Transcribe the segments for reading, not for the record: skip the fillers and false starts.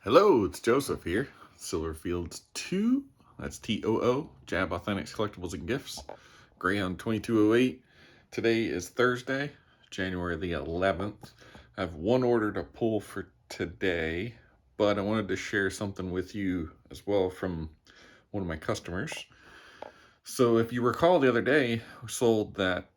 Hello, it's Joseph here. Silverfieldstoo, that's T-O-O, Jab Authentics Collectibles and Gifts, Greyhound 2208. Today is Thursday, January the 11th. I have one order to pull for today, but I wanted to share something with you as well from one of my customers. So if you recall the other day, we sold that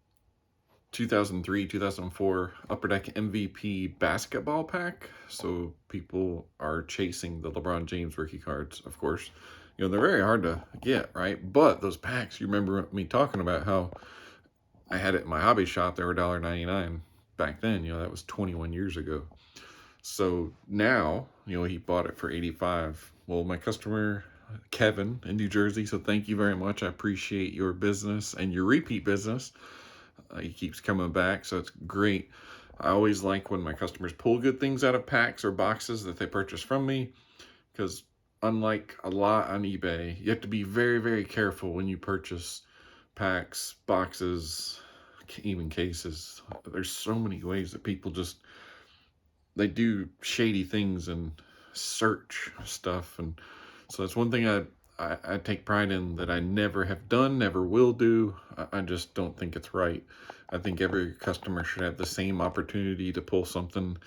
2003-2004 Upper Deck MVP basketball pack. So people are chasing the LeBron James rookie cards, of course. You know, they're very hard to get, right? But those packs, you remember me talking about how I had it in my hobby shop. They were $1.99 back then. You know, that was 21 years ago. So now, you know, he bought it for $85. Well, my customer, Kevin in New Jersey, so thank you very much. I appreciate your business and your repeat business. He keeps coming back, so it's great. I always like when my customers pull good things out of packs or boxes that they purchase from me, because unlike a lot on eBay, you have to be very, very careful when you purchase packs, boxes, even cases. There's so many ways that people they do shady things and search stuff, and so that's one thing I take pride in that I never have done, never will do. I just don't think it's right. I think every customer should have the same opportunity to pull something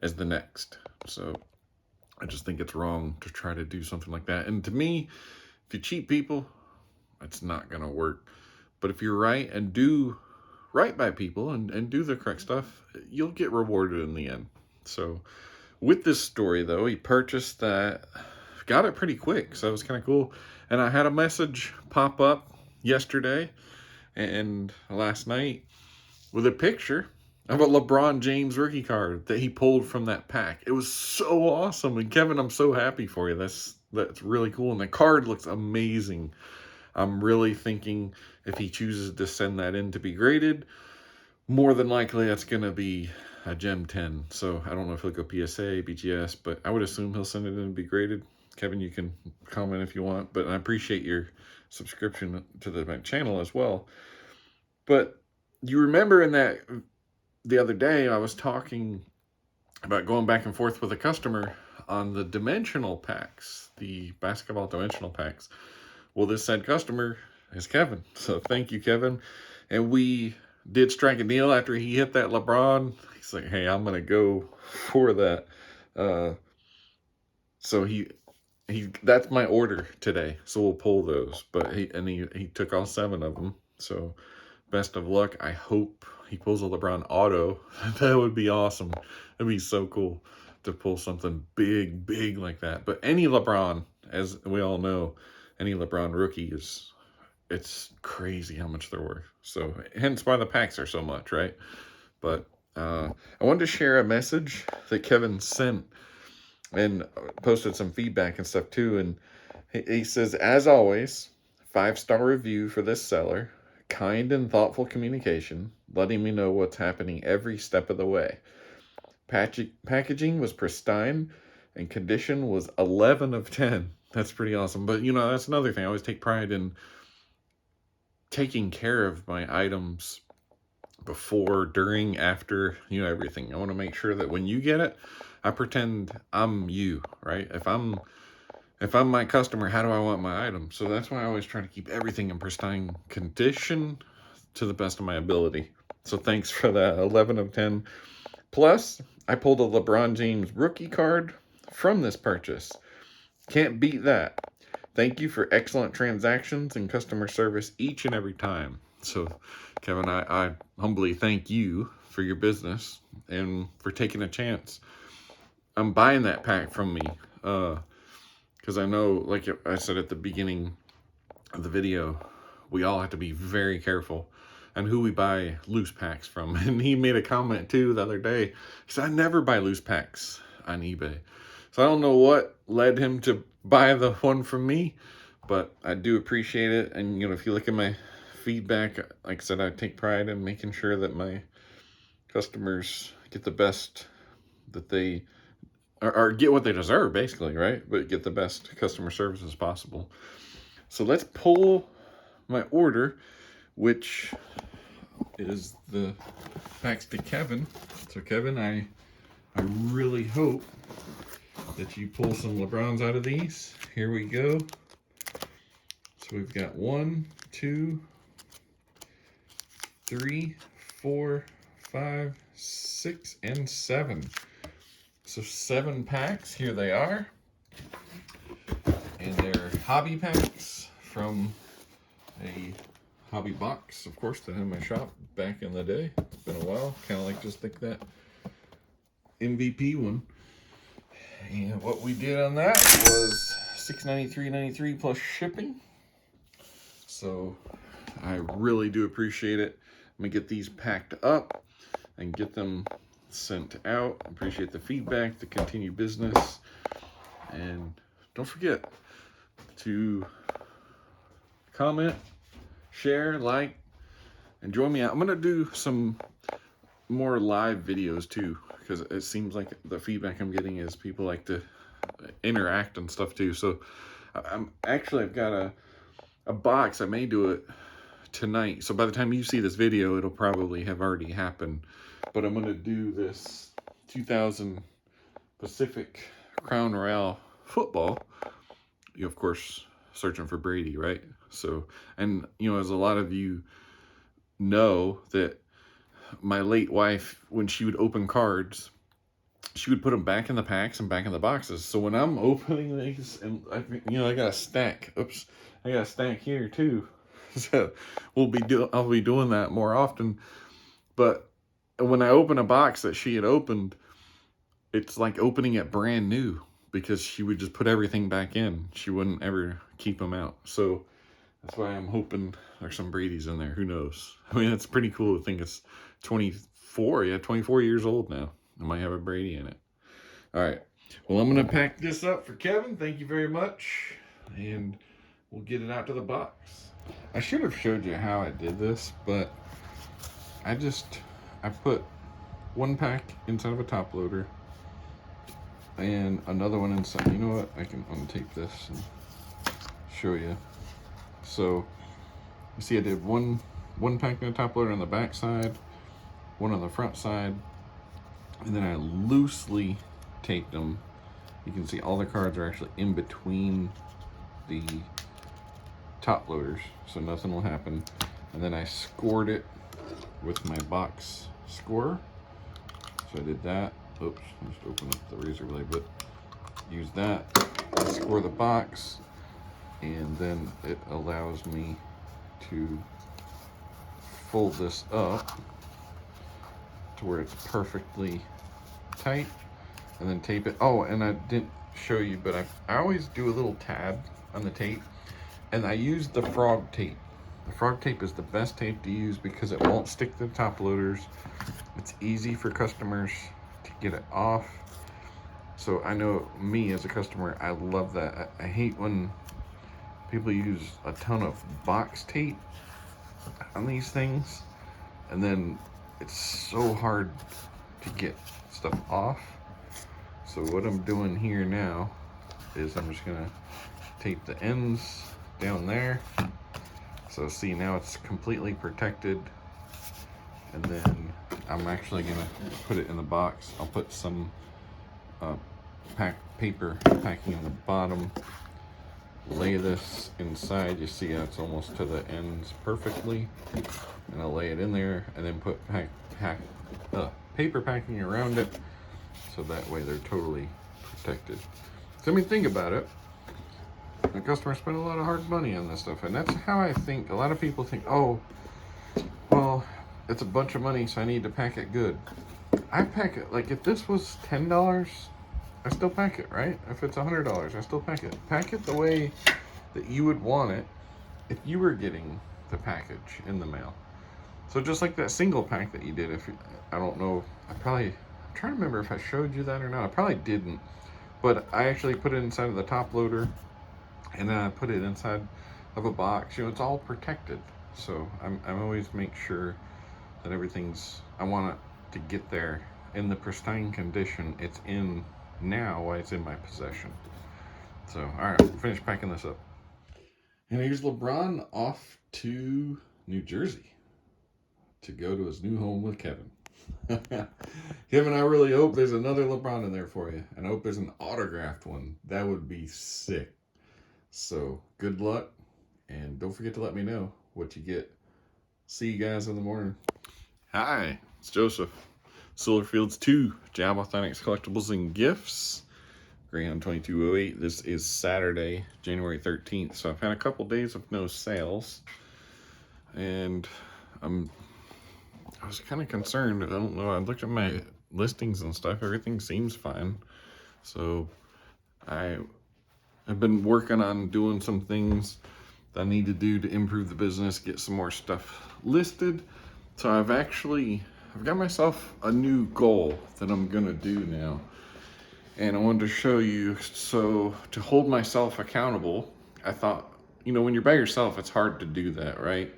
as the next. So I just think it's wrong to try to do something like that. And to me, if you cheat people, it's not going to work. But if you're right and do right by people and do the correct stuff, you'll get rewarded in the end. So with this story, though, he purchased that, got it pretty quick, so it was kind of cool. And I had a message pop up yesterday and last night with a picture of a LeBron James rookie card that he pulled from that pack. It was so awesome. And Kevin, I'm so happy for you. That's really cool. And the card looks amazing. I'm really thinking if he chooses to send that in to be graded, more than likely that's going to be a Gem 10. So I don't know if he'll go PSA, BGS, but I would assume he'll send it in to be graded. Kevin, you can comment if you want, but I appreciate your subscription to my channel as well. But you remember in that the other day I was talking about going back and forth with a customer on the dimensional packs, the basketball dimensional packs. Well, this said customer is Kevin. So thank you, Kevin. And we did strike a deal after he hit that LeBron. He's like, hey, I'm going to go for that. So he that's my order today. So we'll pull those. But he took all 7 of them. So best of luck. I hope he pulls a LeBron auto. That would be awesome. That'd be so cool to pull something big like that. But any LeBron, as we all know, any LeBron rookie it's crazy how much they're worth. So hence why the packs are so much, right? But I wanted to share a message that Kevin sent and posted some feedback and stuff too. And he says, as always, 5-star review for this seller, kind and thoughtful communication, letting me know what's happening every step of the way. Packaging was pristine and condition was 11 of 10. That's pretty awesome. But you know, that's another thing. I always take pride in taking care of my items before, during, after, you know, everything. I want to make sure that when you get it, I pretend I'm you, right? If I'm my customer, how do I want my item? So that's why I always try to keep everything in pristine condition to the best of my ability. So thanks for that 11 of 10. Plus, I pulled a LeBron James rookie card from this purchase. Can't beat that. Thank you for excellent transactions and customer service each and every time. So, Kevin, I humbly thank you for your business and for taking a chance. I'm buying that pack from me because I know, like I said at the beginning of the video, we all have to be very careful on who we buy loose packs from. And he made a comment too the other day. He said, I never buy loose packs on eBay. So I don't know what led him to buy the one from me, but I do appreciate it. And, you know, if you look at my feedback, like I said, I take pride in making sure that my customers get the best that they, or get what they deserve, basically, right? But get the best customer service as possible. So let's pull my order, which is the thanks to Kevin. So Kevin, I really hope that you pull some LeBrons out of these. Here we go. So we've got 1, 2, 3, 4, 5, 6, and 7. So 7 packs. Here they are. And they're hobby packs from a hobby box, of course, that I had in my shop back in the day. It's been a while. Kind of like just think that MVP one. And what we did on that was $693.93 plus shipping. So I really do appreciate it. I'm gonna get these packed up and get them sent out. Appreciate the feedback, the continued business, and don't forget to comment, share, like, and join me out. I'm gonna do some more live videos too, because it seems like the feedback I'm getting is people like to interact and stuff too. So I've got a box. I may do it tonight, so by the time you see this video it'll probably have already happened, but I'm gonna do this 2000 Pacific Crown Royale football. You of course searching for Brady, right? So, and you know, as a lot of you know, that my late wife, when she would open cards, she would put them back in the packs and back in the boxes. So when I'm opening these, and I got a stack. Oops, I got a stack here too. So I'll be doing that more often. But when I open a box that she had opened, it's like opening it brand new, because she would just put everything back in. She wouldn't ever keep them out. So that's why I'm hoping there's some Brady's in there. Who knows? I mean, it's pretty cool to think it's 24 years old now. I might have a Brady in it. All right. Well, I'm going to pack this up for Kevin. Thank you very much. And we'll get it out to the box. I should have showed you how I did this, but I put one pack inside of a top loader and another one inside. You know what? I can untape this and show you. So you see I did one pack in the top loader on the back side, one on the front side, and then I loosely taped them. You can see all the cards are actually in between the top loaders, so nothing will happen. And then I scored it with my box scorer. So I did that. Oops, I just opened up the razor blade, but use that to score the box, and then it allows me to fold this up to where it's perfectly tight, and then tape it. Oh, and I didn't show you, but I always do a little tab on the tape, and I use the frog tape. The frog tape is the best tape to use because it won't stick to the top loaders. It's easy for customers to get it off. So I know me as a customer, I love that. I hate when people use a ton of box tape on these things, and then it's so hard to get stuff off. So what I'm doing here now is I'm just gonna tape the ends down there. So see, now it's completely protected. And then I'm actually gonna put it in the box. I'll put some paper packing in the bottom, lay this inside. You see how it's almost to the ends perfectly, and I'll lay it in there, and then put paper packing around it, so that way they're totally protected. So I mean, think about it. The customer spent a lot of hard money on this stuff, and that's how I think. A lot of people think, oh, well, it's a bunch of money, so I need to pack it good. I pack it, like if this was $10, I still pack it, right? If it's $100, I still pack it. Pack it the way that you would want it if you were getting the package in the mail. So just like that single pack that you did, I don't know, I'm trying to remember if I showed you that or not. I probably didn't, but I actually put it inside of the top loader, and then I put it inside of a box. You know, it's all protected. So I'm always make sure that everything's, I want it to get there in the pristine condition it's in now while it's in my possession. So, all right, we'll finish packing this up. And here's LeBron off to New Jersey to go to his new home with Kevin. Kevin, I really hope there's another LeBron in there for you. And I hope there's an autographed one. That would be sick. So good luck. And don't forget to let me know what you get. See you guys in the morning. Hi, it's Joseph. silverfieldstoo, Job Authentics Collectibles and Gifts. Greyhound 2208. This is Saturday, January 13th. So I've had a couple days of no sales. And I was kind of concerned. I don't know. I looked at my listings and stuff. Everything seems fine. So I've been working on doing some things that I need to do to improve the business, get some more stuff listed. So I've got myself a new goal that I'm gonna do now. And I wanted to show you, so to hold myself accountable, I thought, when you're by yourself, it's hard to do that, right?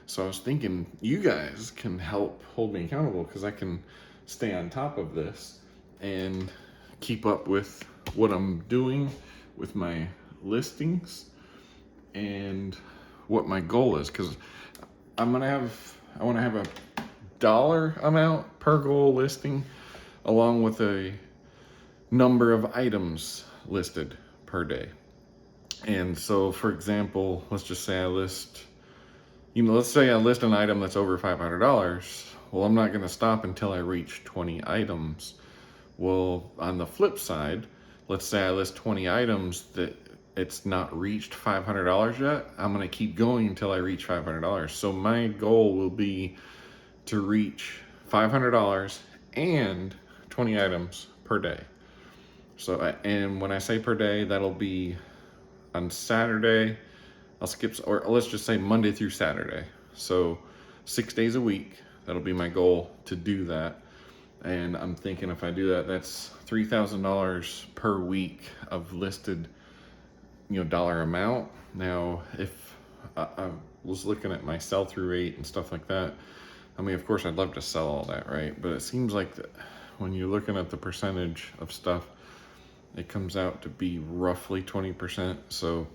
So I was thinking you guys can help hold me accountable because I can stay on top of this and keep up with what I'm doing with my listings and what my goal is, because I want to have a dollar amount per goal listing along with a number of items listed per day. And so, for example, let's just say let's say I list an item that's over $500. Well, I'm not going to stop until I reach 20 items. Well, on the flip side, let's say I list 20 items that it's not reached $500 yet. I'm going to keep going until I reach $500. So my goal will be to reach $500 and 20 items per day. So, and when I say per day, that'll be on Saturday. I'll skip, or let's just say Monday through Saturday. So 6 days a week, that'll be my goal to do that. And I'm thinking if I do that, that's $3,000 per week of listed, dollar amount. Now, if I was looking at my sell-through rate and stuff like that, I mean, of course, I'd love to sell all that, right? But it seems like that when you're looking at the percentage of stuff, it comes out to be roughly 20%. So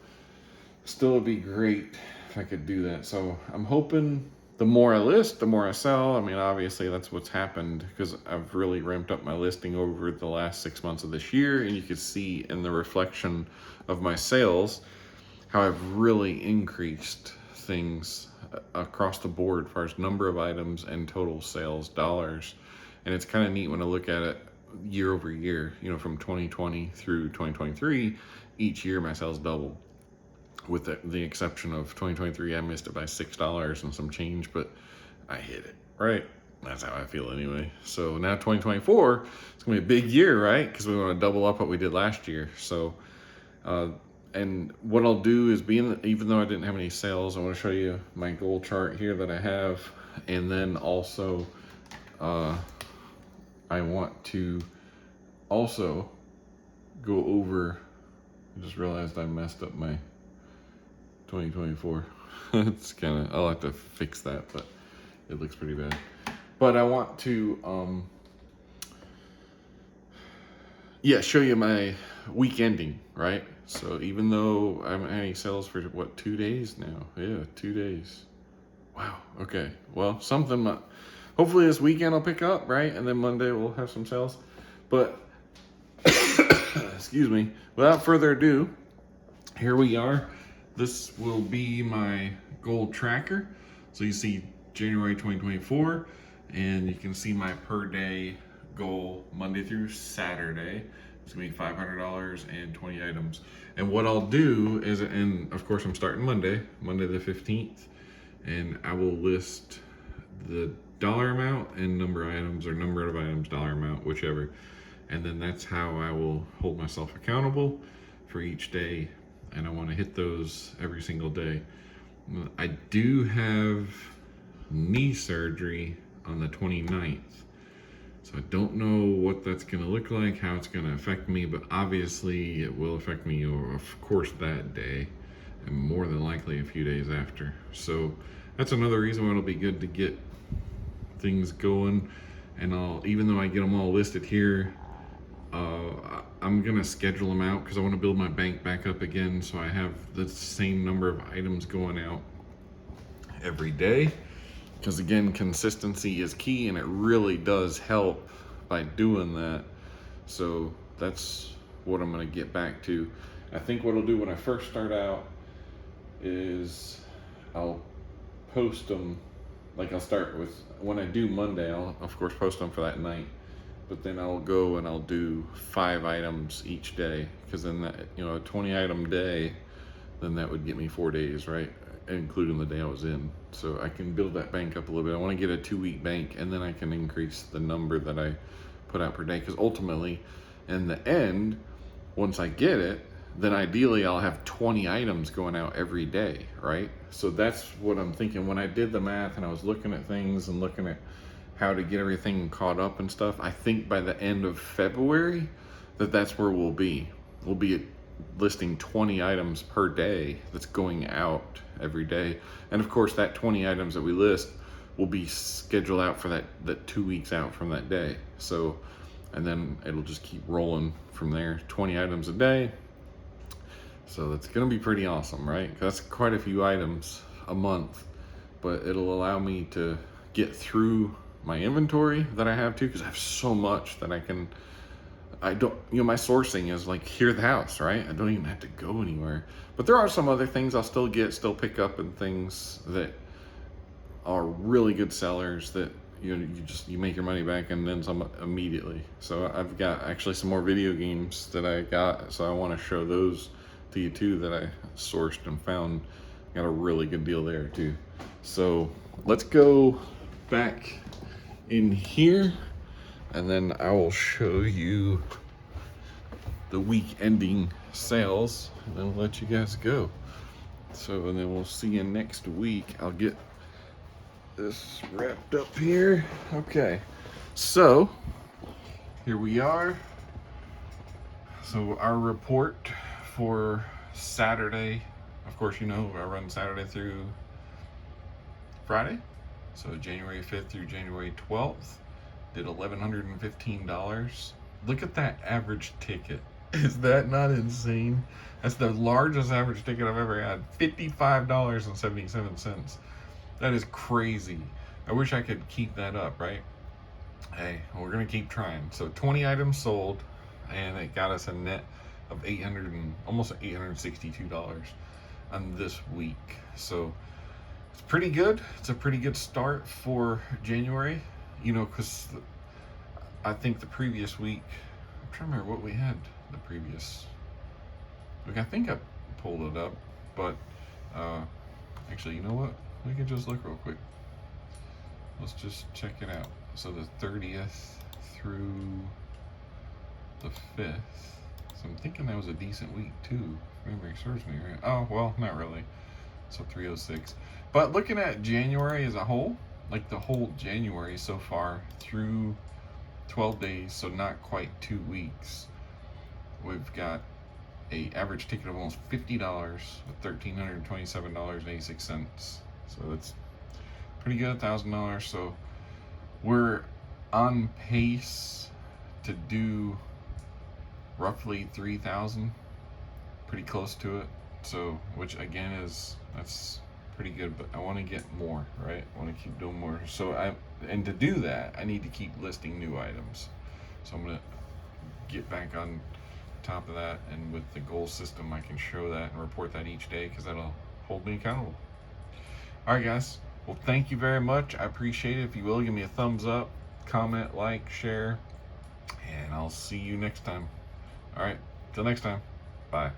still would be great if I could do that. So I'm hoping the more I list, the more I sell. I mean, obviously that's what's happened because I've really ramped up my listing over the last 6 months of this year. And you can see in the reflection of my sales how I've really increased things across the board as far as number of items and total sales dollars. And it's kind of neat when I look at it year over year, from 2020 through 2023, each year my sales doubled. With the exception of 2023, I missed it by $6 and some change, but I hit it, right? That's how I feel anyway. So now 2024, it's gonna be a big year, right? Because we want to double up what we did last year. So, and what I'll do is even though I didn't have any sales, I want to show you my goal chart here that I have. And then also, I want to also go over, I just realized I messed up my 2024. It's I'll have to fix that, but it looks pretty bad. But I want to, show you my week ending, right? So even though I'm having sales for 2 days now? Yeah, 2 days. Wow, okay. Well, hopefully this weekend I'll pick up, right? And then Monday we'll have some sales. But, excuse me, without further ado, here we are. This will be my goal tracker. So you see January 2024, and you can see my per day goal Monday through Saturday. It's gonna be $500 and 20 items. And what I'll do is, and of course I'm starting Monday the 15th, and I will list the dollar amount and number of items, or number of items, dollar amount, whichever. And then that's how I will hold myself accountable for each day. And I want to hit those every single day. I do have knee surgery on the 29th. So I don't know what that's going to look like, how it's going to affect me, but obviously it will affect me, of course, that day, and more than likely a few days after. So that's another reason why it'll be good to get things going. And even though I get them all listed here, I'm gonna schedule them out because I want to build my bank back up again, so I have the same number of items going out every day. Because again, consistency is key, and it really does help by doing that. So that's what I'm going to get back to. I think what I'll do when I first start out is I'll post them. Like, I'll start with, when I do Monday, I'll of course post them for that night, but then I'll go and I'll do 5 items each day, because then that, a 20 item day, then that would get me 4 days, right, including the day I was in. So I can build that bank up a little bit. I want to get a 2-week bank, and then I can increase the number that I put out per day, because ultimately in the end, once I get it, then ideally I'll have 20 items going out every day, right? So that's what I'm thinking. When I did the math and I was looking at things and looking at how to get everything caught up and stuff, I think by the end of February that's where we'll be. We'll be listing 20 items per day that's going out every day. And of course, that 20 items that we list will be scheduled out for that 2 weeks out from that day. So, and then it'll just keep rolling from there, 20 items a day. So that's going to be pretty awesome, right? That's quite a few items a month, but it'll allow me to get through my inventory that I have too, because I have so much that I don't, my sourcing is like here at the house, right? I don't even have to go anywhere. But there are some other things I'll still pick up, and things that are really good sellers that you make your money back and then some immediately. So I've got actually some more video games that I got, so I want to show those to you too, that I sourced and found. Got a really good deal there too. So let's go back in here, and then I will show you the week ending sales, and then let you guys go. So, and then we'll see you next week. I'll get this wrapped up here. Okay, so here we are. So our report for Saturday, of course, I run Saturday through Friday. So January 5th through January 12th, did $1,115. Look at that average ticket. Is that not insane? That's the largest average ticket I've ever had, $55.77. That is crazy. I wish I could keep that up, right? Hey, we're gonna keep trying. So 20 items sold, and it got us a net of almost $862 on this week. So it's pretty good. It's a pretty good start for January, because I think the previous week, I'm trying to remember what we had the previous week. I think I pulled it up, but actually, you know what? We can just look real quick. Let's just check it out. So the 30th through the 5th. So I'm thinking that was a decent week too. If memory serves me right. Oh, well, not really. So 306. But looking at January as a whole, like the whole January so far through 12 days, so not quite 2 weeks, we've got a average ticket of almost $50 with $1,327.86. So that's pretty good, $1,000. So we're on pace to do roughly 3,000, pretty close to it. So, which again that's pretty good, but I want to get more, right? I want to keep doing more. So and to do that, I need to keep listing new items. So I'm gonna get back on top of that, and with the goal system, I can show that and report that each day, because that'll hold me accountable. All right, guys. Well, thank you very much. I appreciate it. If you will, give me a thumbs up, comment, like, share, and I'll see you next time. All right. Till next time. Bye.